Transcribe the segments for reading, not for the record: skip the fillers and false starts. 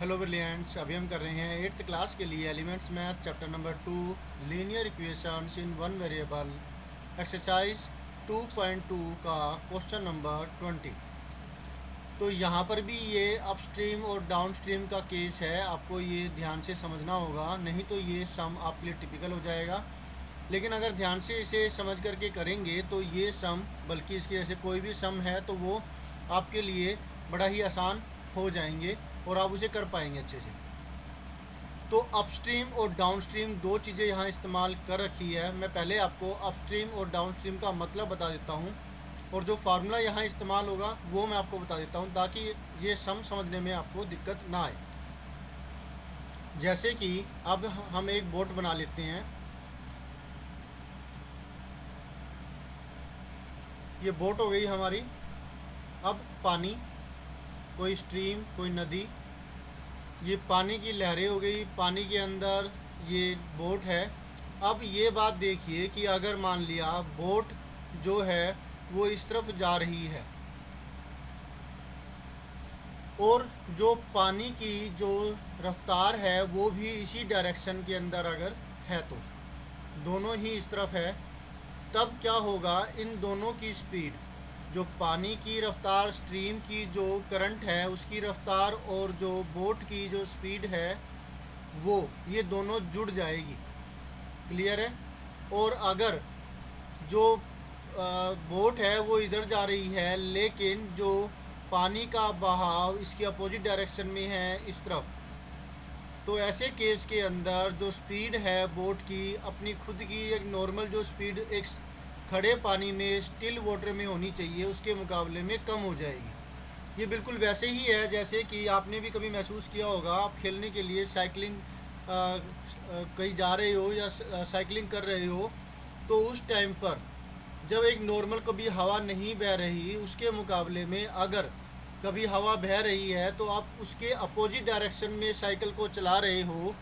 Hello brilliants, अभी हम कर रहे हैं 8th क्लास के लिए elements math chapter number 2 linear equations in one variable exercise 2.2 का क्वेश्चन नंबर 20। तो यहाँ पर भी ये अपस्ट्रीम और डाउनस्ट्रीम का केस है, आपको ये ध्यान से समझना होगा, नहीं तो ये सम आपके लिए टिपिकल हो जाएगा। लेकिन अगर ध्यान से इसे समझ करके करेंगे तो ये सम, बल्कि इसके जैसे कोई भी सम है तो वो आपके लिए बड़ा ही आसान हो जाएंगे और आप उसे कर पाएंगे अच्छे से। तो अपस्ट्रीम और डाउनस्ट्रीम दो चीज़ें यहाँ इस्तेमाल कर रखी है। मैं पहले आपको अपस्ट्रीम और डाउनस्ट्रीम का मतलब बता देता हूँ और जो फार्मूला यहाँ इस्तेमाल होगा वो मैं आपको बता देता हूँ, ताकि ये सम समझने में आपको दिक्कत ना आए। जैसे कि अब हम एक बोट बना लेते हैं। ये बोट हो गई हमारी। अब पानी, कोई स्ट्रीम, कोई नदी, ये पानी की लहरें हो गई, पानी के अंदर ये बोट है। अब ये बात देखिए कि अगर मान लिया बोट जो है वो इस तरफ जा रही है और जो पानी की जो रफ्तार है वो भी इसी डायरेक्शन के अंदर अगर है, तो दोनों ही इस तरफ है, तब क्या होगा, इन दोनों की स्पीड, जो पानी की रफ्तार, स्ट्रीम की जो करंट है उसकी रफ्तार और जो बोट की जो स्पीड है वो, ये दोनों जुड़ जाएगी। क्लियर है। और अगर जो बोट है वो इधर जा रही है लेकिन जो पानी का बहाव इसकी अपोजिट डायरेक्शन में है, इस तरफ, तो ऐसे केस के अंदर जो स्पीड है बोट की अपनी खुद की एक नॉर्मल जो स्पीड एक खड़े पानी में, स्टिल वाटर में होनी चाहिए, उसके मुकाबले में कम हो जाएगी। ये बिल्कुल वैसे ही है जैसे कि आपने भी कभी महसूस किया होगा, आप खेलने के लिए साइकिलिंग कहीं जा रहे हो या साइकिलिंग कर रहे हो, तो उस टाइम पर जब एक नॉर्मल कभी हवा नहीं बह रही, उसके मुकाबले में अगर कभी हवा बह रही है तो आप उसके अपोजिट डायरेक्शन में साइकिल को चला रहे हो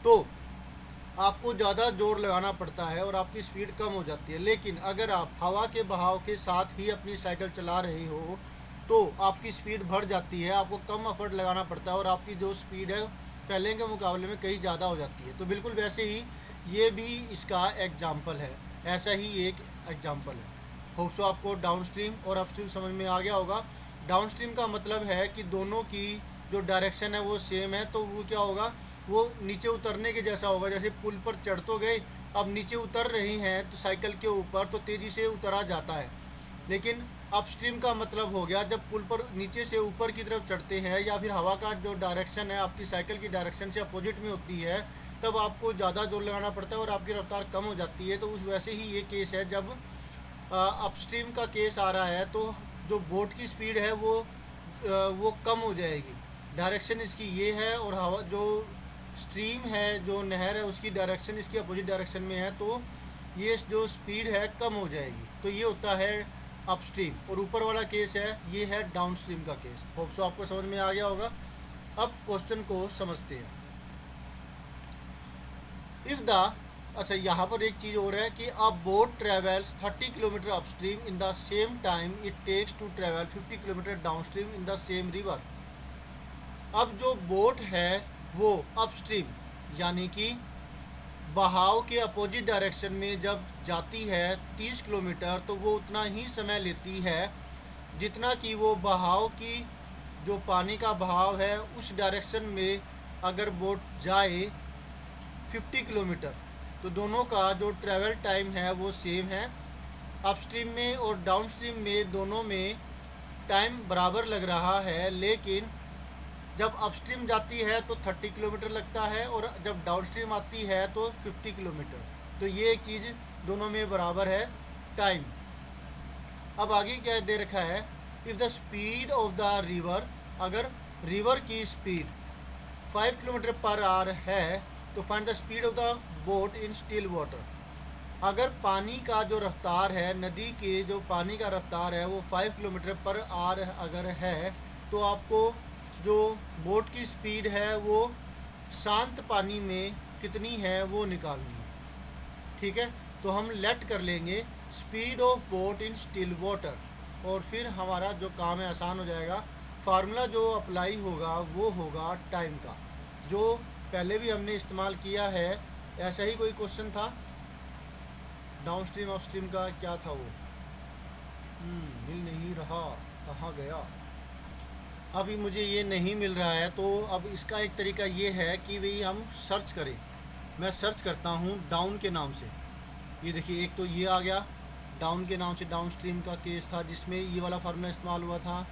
तो आपको ज़्यादा जोर लगाना पड़ता है और आपकी स्पीड कम हो जाती है। लेकिन अगर आप हवा के बहाव के साथ ही अपनी साइकिल चला रहे हो तो आपकी स्पीड बढ़ जाती है, आपको कम एफर्ट लगाना पड़ता है और आपकी जो स्पीड है पहले के मुकाबले में कहीं ज़्यादा हो जाती है। तो बिल्कुल वैसे ही ये भी इसका एग्जाम्पल है, ऐसा ही एक एग्जाम्पल है। होप सो आपको डाउनस्ट्रीम और अपस्ट्रीम समझ में आ गया होगा। डाउनस्ट्रीम का मतलब है कि दोनों की जो डायरेक्शन है वो सेम है, तो वो क्या होगा, वो नीचे उतरने के जैसा होगा। जैसे पुल पर चढ़ तो गए, अब नीचे उतर रही हैं तो साइकिल के ऊपर, तो तेज़ी से उतरा जाता है। लेकिन अपस्ट्रीम का मतलब हो गया जब पुल पर नीचे से ऊपर की तरफ चढ़ते हैं या फिर हवा का जो डायरेक्शन है आपकी साइकिल की डायरेक्शन से अपोजिट में होती है, तब आपको ज़्यादा जोर लगाना पड़ता है और आपकी रफ्तार कम हो जाती है। तो उस वैसे ही ये केस है, जब अपस्ट्रीम का केस आ रहा है तो जो बोट की स्पीड है वो कम हो जाएगी, डायरेक्शन इसकी ये है, और हवा जो स्ट्रीम है, जो नहर है, उसकी डायरेक्शन इसकी अपोजिट डायरेक्शन में है, तो ये जो स्पीड है कम हो जाएगी। तो ये होता है अपस्ट्रीम। और ऊपर वाला केस है, ये है डाउनस्ट्रीम का केस। होप सो आपको समझ में आ गया होगा। अब क्वेश्चन को समझते हैं। इफ़ द, अच्छा यहाँ पर एक चीज़ और है कि a boat travels 30 kilometre upstream in the same time it takes to travel 50 kilometre downstream in the same river. अब जो बोट है वो अपस्ट्रीम यानी कि बहाव के अपोजिट डायरेक्शन में जब जाती है 30 किलोमीटर, तो वो उतना ही समय लेती है जितना कि वो बहाव की, जो पानी का बहाव है उस डायरेक्शन में अगर बोट जाए 50 किलोमीटर, तो दोनों का जो ट्रैवल टाइम है वो सेम है। अपस्ट्रीम में और डाउनस्ट्रीम में दोनों में टाइम बराबर लग रहा है, लेकिन जब अपस्ट्रीम जाती है तो 30 किलोमीटर लगता है और जब डाउनस्ट्रीम आती है तो 50 किलोमीटर। तो ये एक चीज़ दोनों में बराबर है टाइम। अब आगे क्या दे रखा है, if the speed of the river, अगर रिवर की स्पीड 5 किलोमीटर पर आवर है तो find the speed of the boat in still water. अगर पानी का जो रफ्तार है, नदी के जो पानी का रफ्तार है वो 5 किलोमीटर पर आवर अगर है, तो आपको जो बोट की स्पीड है वो शांत पानी में कितनी है वो निकालनी है। ठीक है, तो हम लेट कर लेंगे speed of boat in still water और फिर हमारा जो काम है आसान हो जाएगा। फार्मूला जो अप्लाई होगा वो होगा टाइम का, जो पहले भी हमने इस्तेमाल किया है। ऐसा ही कोई क्वेश्चन था डाउन स्ट्रीम अप स्ट्रीम का, क्या था वो? मिल नहीं रहा, कहाँ गया? अभी मुझे ये नहीं मिल रहा है। तो अब इसका एक तरीका ये है कि भाई हम सर्च करें। मैं सर्च करता हूँ डाउन के नाम से। ये देखिए, एक तो ये आ गया डाउन के नाम से, डाउन स्ट्रीम का केस था जिसमें ये वाला फार्मूला इस्तेमाल हुआ था।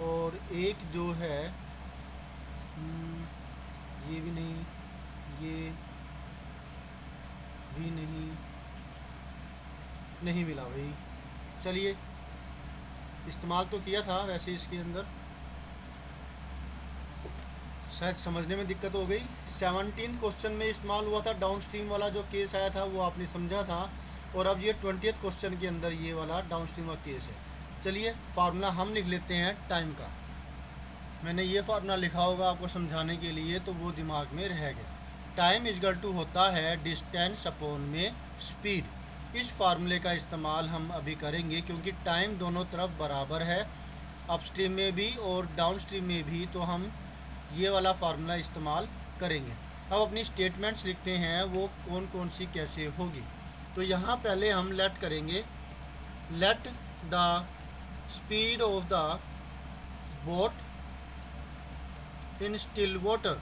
और एक जो है ये भी नहीं, ये भी नहीं मिला भाई। चलिए, इस्तेमाल तो किया था वैसे इसके अंदर, शायद समझने में दिक्कत हो गई। 17 क्वेश्चन में इस्तेमाल हुआ था डाउन स्ट्रीम वाला जो केस आया था, वो आपने समझा था। और अब ये 20th क्वेश्चन के अंदर ये वाला डाउन स्ट्रीम का केस है। चलिए, फार्मूला हम लिख लेते हैं टाइम का। मैंने ये फार्मूला लिखा होगा आपको समझाने के लिए, तो वो दिमाग में रह गया। टाइम इजगल टू होता है डिस्टेंस अपॉन में स्पीड। इस फार्मूले का इस्तेमाल हम अभी करेंगे क्योंकि टाइम दोनों तरफ बराबर है, अपस्ट्रीम में भी और डाउन स्ट्रीम में भी। तो हम ये वाला फार्मूला इस्तेमाल करेंगे। अब अपनी स्टेटमेंट्स लिखते हैं, वो कौन कौन सी कैसे होगी। तो यहाँ पहले हम लेट करेंगे, let the speed of the boat in still water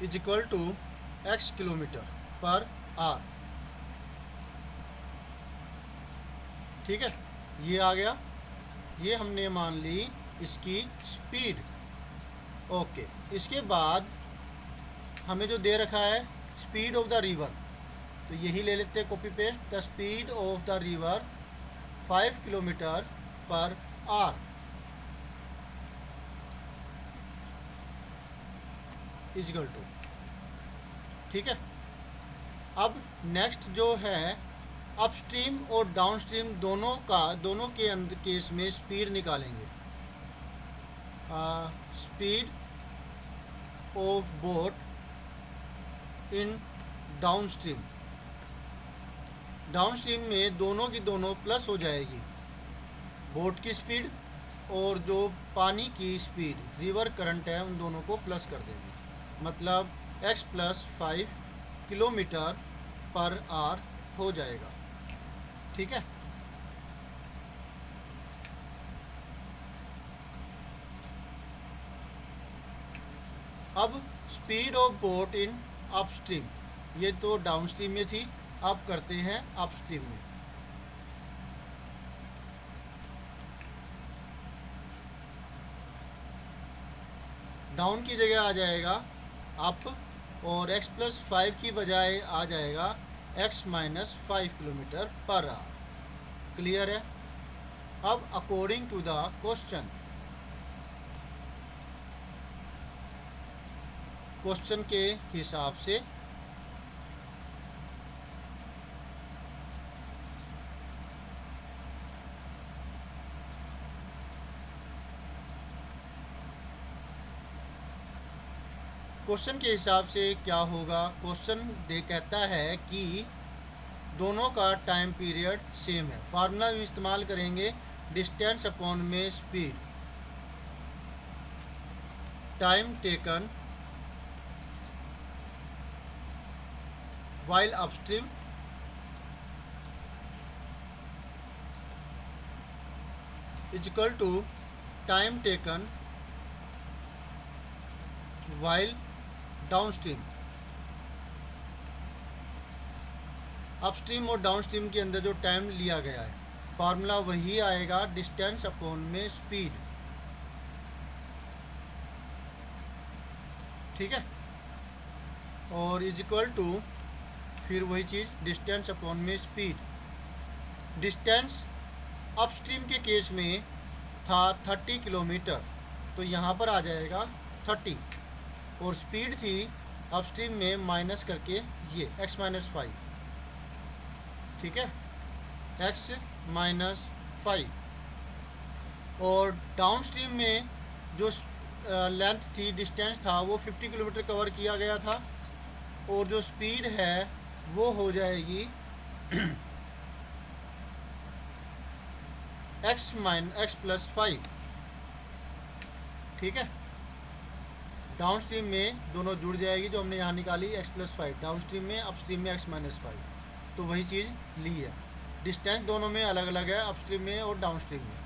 is equal to x kilometre per hour. ठीक है, ये आ गया, ये हमने मान ली इसकी स्पीड। ओके, इसके बाद हमें जो दे रखा है स्पीड ऑफ द रिवर, तो यही ले लेते हैं copy paste. The speed of the river 5 kilometre per hour is equal to. ठीक है, अब नेक्स्ट जो है अपस्ट्रीम और डाउनस्ट्रीम दोनों के अंदर केस में स्पीड निकालेंगे। Speed of boat in downstream. Downstream में दोनों की दोनों प्लस हो जाएगी, बोट की स्पीड और जो पानी की स्पीड, रिवर करंट है, उन दोनों को प्लस कर देंगे। मतलब x plus 5 kilometre per our हो जाएगा। ठीक है, अब speed of boat in upstream, ये तो डाउनस्ट्रीम में थी, अब करते हैं अपस्ट्रीम में। डाउन की जगह आ जाएगा अप, और x प्लस 5 की बजाय आ जाएगा x minus 5 kilometre per our. Clear है? अब अकॉर्डिंग टू द क्वेश्चन के हिसाब से क्या होगा। क्वेश्चन कहता है कि दोनों का टाइम पीरियड सेम है। फार्मूला में इस्तेमाल करेंगे डिस्टेंस अपॉन में speed, time taken while upstream is equal to time taken while downstream। Upstream और डाउनस्ट्रीम के अंदर जो टाइम लिया गया है, फार्मूला वही आएगा डिस्टेंस अपॉन में स्पीड। ठीक है, और इज इक्वल टू फिर वही चीज़ डिस्टेंस अपॉन में स्पीड। डिस्टेंस अपस्ट्रीम के केस में था 30 किलोमीटर, तो यहाँ पर आ जाएगा 30, और स्पीड थी अपस्ट्रीम में माइनस करके ये x माइनस 5। ठीक है, x माइनस 5। और डाउनस्ट्रीम में जो लेंथ थी, डिस्टेंस था, वो 50 किलोमीटर कवर किया गया था, और जो स्पीड है वो हो जाएगी x प्लस 5, ठीक है। डाउन स्ट्रीम में दोनों जुड़ जाएगी जो हमने यहाँ निकाली x प्लस 5 डाउन स्ट्रीम में, अप स्ट्रीम में x माइनस 5, तो वही चीज़ ली है। डिस्टेंस दोनों में अलग अलग है, अप स्ट्रीम में और डाउन स्ट्रीम में।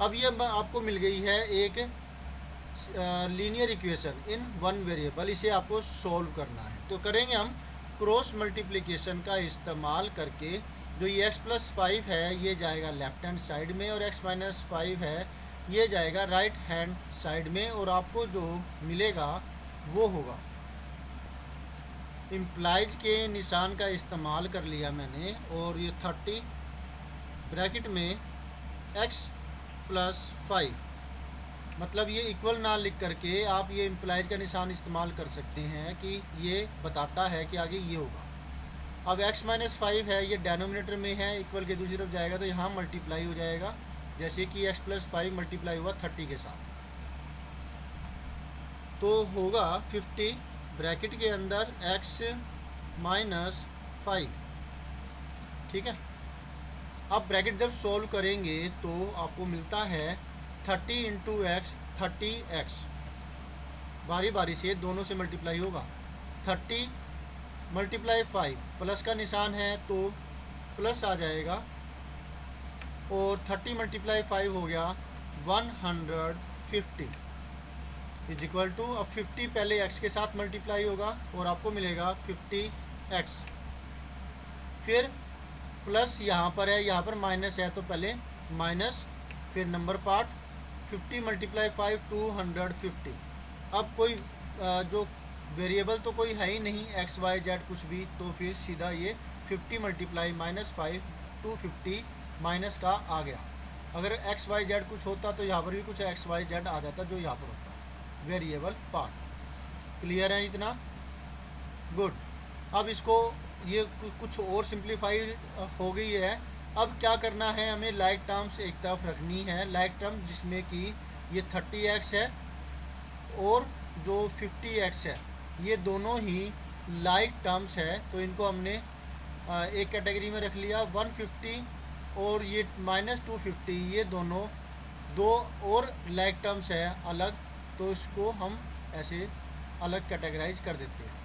अब ये आपको मिल गई है एक linear equation in one variable, इसे आपको सॉल्व करना है। तो करेंगे हम क्रॉस मल्टीप्लिकेशन का इस्तेमाल करके। जो ये x प्लस 5 है ये जाएगा लेफ्ट हैंड साइड में, और x माइनस 5 है ये जाएगा राइट हैंड साइड में, और आपको जो मिलेगा वो होगा, इम्प्लाइज के निशान का इस्तेमाल कर लिया मैंने, और ये 30 ब्रैकेट में x प्लस 5, मतलब ये इक्वल ना लिख करके आप ये इम्प्लाइज का निशान इस्तेमाल कर सकते हैं कि ये बताता है कि आगे ये होगा। अब x माइनस 5 है ये डेनोमिनेटर में है, इक्वल के दूसरी तरफ जाएगा तो यहाँ मल्टीप्लाई हो जाएगा, जैसे कि x प्लस 5 मल्टीप्लाई हुआ 30 के साथ, तो होगा 50 ब्रैकेट के अंदर x माइनस 5, ठीक है। अब ब्रैकेट जब सॉल्व करेंगे तो आपको मिलता है 30 इंटू एक्स 30x, बारी बारी से दोनों से मल्टीप्लाई होगा। 30 मल्टीप्लाई 5, प्लस का निशान है तो प्लस आ जाएगा, और 30 मल्टीप्लाई 5 हो गया 150 इज इक्वल टू, अब 50 पहले x के साथ मल्टीप्लाई होगा और आपको मिलेगा 50x, फिर प्लस यहाँ पर है, यहाँ पर माइनस है तो पहले माइनस, फिर नंबर पार्ट 50 मल्टीप्लाई 5 250। अब कोई जो वेरिएबल तो कोई है ही नहीं x y z कुछ भी, तो फिर सीधा ये 50 मल्टीप्लाई माइनस 5 250 माइनस का आ गया। अगर x y z कुछ होता तो यहाँ पर भी कुछ x y z आ जाता जो यहाँ पर होता, वेरिएबल पार्ट। क्लियर है इतना? गुड। अब इसको ये कुछ और सिंप्लीफाई हो गई है। अब क्या करना है, हमें लाइक टर्म्स एक तरफ रखनी है, लाइक टर्म जिसमें कि ये 30x है और जो 50x है, ये दोनों ही लाइक टर्म्स है, तो इनको हमने एक कैटेगरी में रख लिया। 150 और ये माइनस 250, ये दोनों दो और लाइक टर्म्स है अलग, तो इसको हम ऐसे अलग कैटेगराइज कर देते हैं।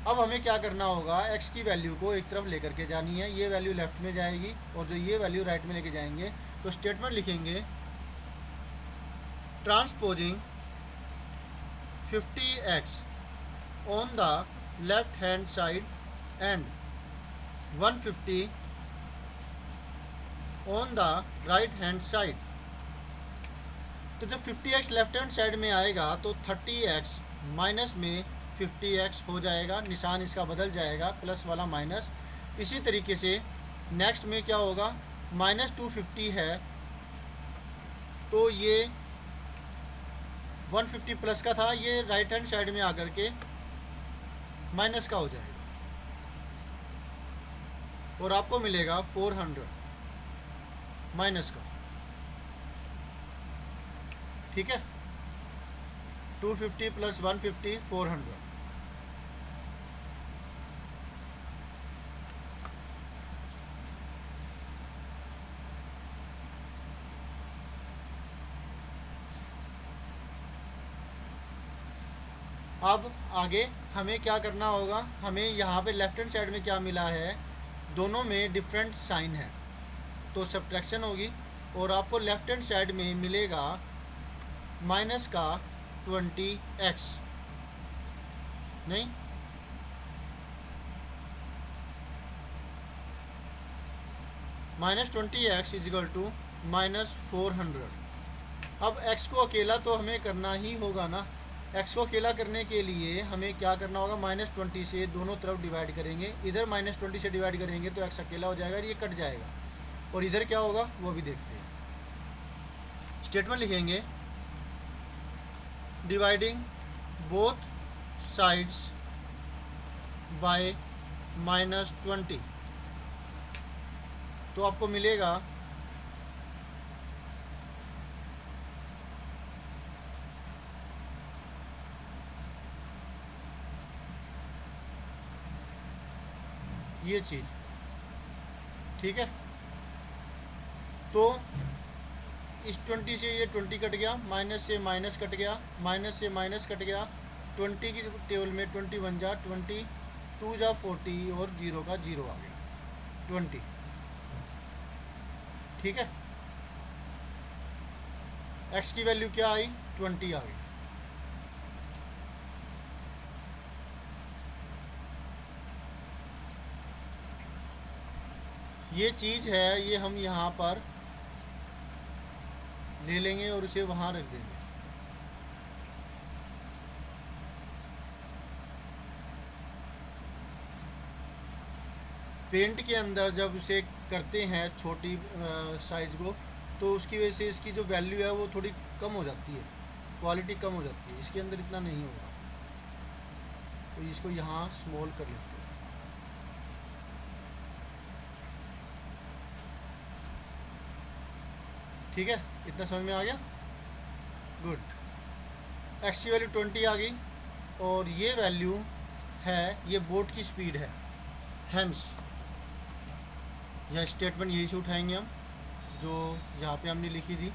अब हमें क्या करना होगा, x की वैल्यू को एक तरफ लेकर के जानी है, ये वैल्यू लेफ्ट में जाएगी और जो ये वैल्यू राइट में लेके जाएंगे। तो स्टेटमेंट लिखेंगे transposing 50x on the left hand side and 150 on the right hand side. तो जब 50x लेफ्ट हैंड साइड में आएगा तो 30x माइनस में 50x हो जाएगा, निशान इसका बदल जाएगा, प्लस वाला माइनस। इसी तरीके से नेक्स्ट में क्या होगा, माइनस 250 है तो ये 150 प्लस का था, ये राइट हैंड साइड में आकर के माइनस का हो जाएगा और आपको मिलेगा 400 माइनस का, ठीक है। 250 प्लस 150 400। अब आगे हमें क्या करना होगा, हमें यहाँ पे लेफ्ट हैंड साइड में क्या मिला है, दोनों में डिफरेंट साइन है तो सब्ट्रैक्शन होगी, और आपको लेफ्ट हैंड साइड में मिलेगा माइनस का 20x, नहीं minus 20x is equal to minus 400। अब x को अकेला तो हमें करना ही होगा ना, x को अकेला करने के लिए हमें क्या करना होगा, माइनस 20 से दोनों तरफ डिवाइड करेंगे। इधर माइनस 20 से डिवाइड करेंगे तो x अकेला हो जाएगा, ये कट जाएगा, और इधर क्या होगा वो भी देखते हैं। स्टेटमेंट लिखेंगे dividing both sides by minus 20, तो आपको मिलेगा ये चीज़, ठीक है। तो इस 20 से ये 20 कट गया, माइनस से माइनस कट गया, माइनस से माइनस कट गया, 20 की टेबल में 21 जा 20, 2 जा 40 और 0 का 0 आ गया 20। ठीक है, x की वैल्यू क्या आई 20 आ गई। ये चीज़ है, ये हम यहाँ पर ले लेंगे और इसे वहाँ रख देंगे। पेंट के अंदर जब इसे करते हैं छोटी साइज़ को, तो उसकी वजह से इसकी जो वैल्यू है वो थोड़ी कम हो जाती है, क्वालिटी कम हो जाती है, इसके अंदर इतना नहीं होगा। तो इसको यहाँ स्मॉल कर लेते हैं। ठीक है, इतना समझ में आ गया, गुड। एक्स की वैल्यू 20 आ गई और ये वैल्यू है, ये बोट की स्पीड है। हेंस यह स्टेटमेंट यही से उठाएंगे हम, जो यहाँ पे हमने लिखी थी।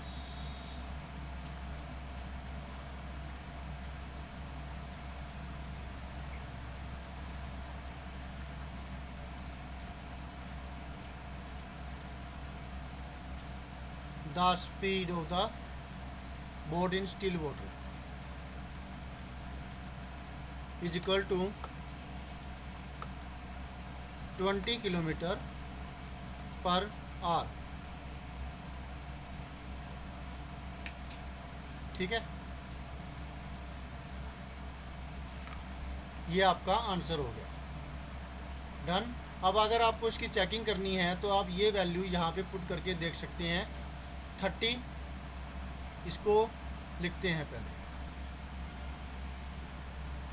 The speed of the boat in still water is equal to 20 kilometre per hour. ठीक है, ये आपका आंसर हो गया, डन। अब अगर आपको इसकी चेकिंग करनी है तो आप ये वैल्यू यहाँ पे पुट करके देख सकते हैं। 30 इसको लिखते हैं पहले।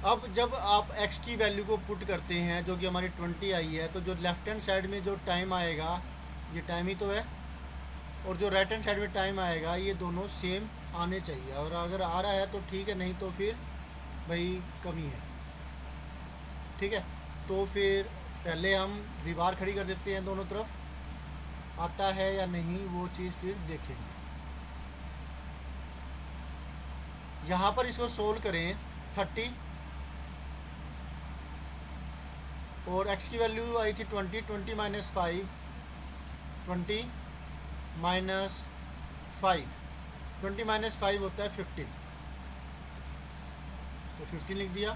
अब जब आप x की वैल्यू को पुट करते हैं जो कि हमारी 20 आई है, तो जो लेफ़्ट हैंड साइड में जो टाइम आएगा, ये टाइम ही तो है, और जो राइट हैंड साइड में टाइम आएगा, ये दोनों सेम आने चाहिए। और अगर आ रहा है तो ठीक है, नहीं तो फिर भाई कमी है। ठीक है, तो फिर पहले हम दीवार खड़ी कर देते हैं दोनों तरफ, आता है या नहीं वो चीज़ फिर देखेंगे। यहाँ पर इसको सोल्व करें। 30 और x की वैल्यू आई थी 20, 20 माइनस 5, 20 माइनस 5, 20 माइनस 5 होता है 15, तो 15 लिख दिया।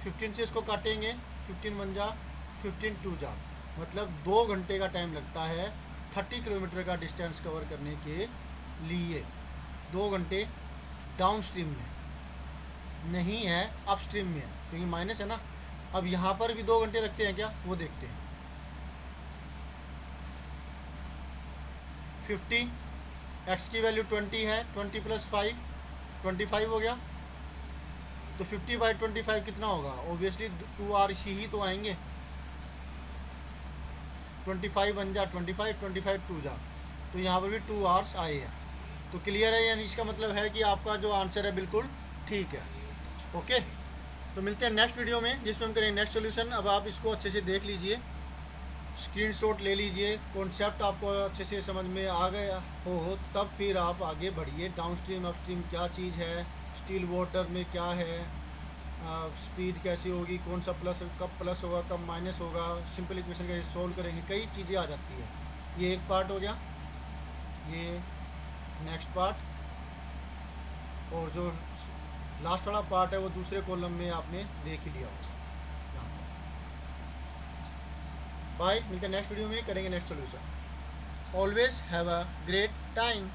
15 से इसको काटेंगे, 15 1 जा 15 2 जा, मतलब 2 घंटे का टाइम लगता है 30 किलोमीटर का डिस्टेंस कवर करने के लिए। 2 घंटे डाउन स्ट्रीम में नहीं है, अप स्ट्रीम में है, क्योंकि माइनस है ना। अब यहाँ पर भी 2 घंटे लगते हैं क्या, वो देखते हैं। 50, x की वैल्यू 20 है, 20 प्लस 5 25 हो गया। तो 50/25 कितना होगा, ओबियसली 2 आवर्स ही तो आएंगे। 25 1 जा 25, 25 2 जा, तो यहाँ पर भी 2 आवर्स आए हैं। तो क्लियर है, यानी इसका मतलब है कि आपका जो आंसर है बिल्कुल ठीक है। ओके, तो मिलते हैं नेक्स्ट वीडियो में, जिसमें हम करेंगे नेक्स्ट सोल्यूशन। अब आप इसको अच्छे से देख लीजिए, स्क्रीनशॉट ले लीजिए, कॉन्सेप्ट आपको अच्छे से समझ में आ गया हो, तब फिर आप आगे बढ़िए। डाउन स्ट्रीम अप स्ट्रीम क्या चीज़ है, स्टील वाटर में क्या है, स्पीड कैसी होगी, कौन सा प्लस कब प्लस होगा कब माइनस होगा, सिंपल इक्वेशन का सोल्व करेंगे, कई चीज़ें आ जाती है। ये एक पार्ट हो गया, ये नेक्स्ट पार्ट, और जो लास्ट वाला पार्ट है वो दूसरे कॉलम में आपने देख ही लिया होगा। बाय, मिलते हैं नेक्स्ट वीडियो में, करेंगे next solution. Always have a great time.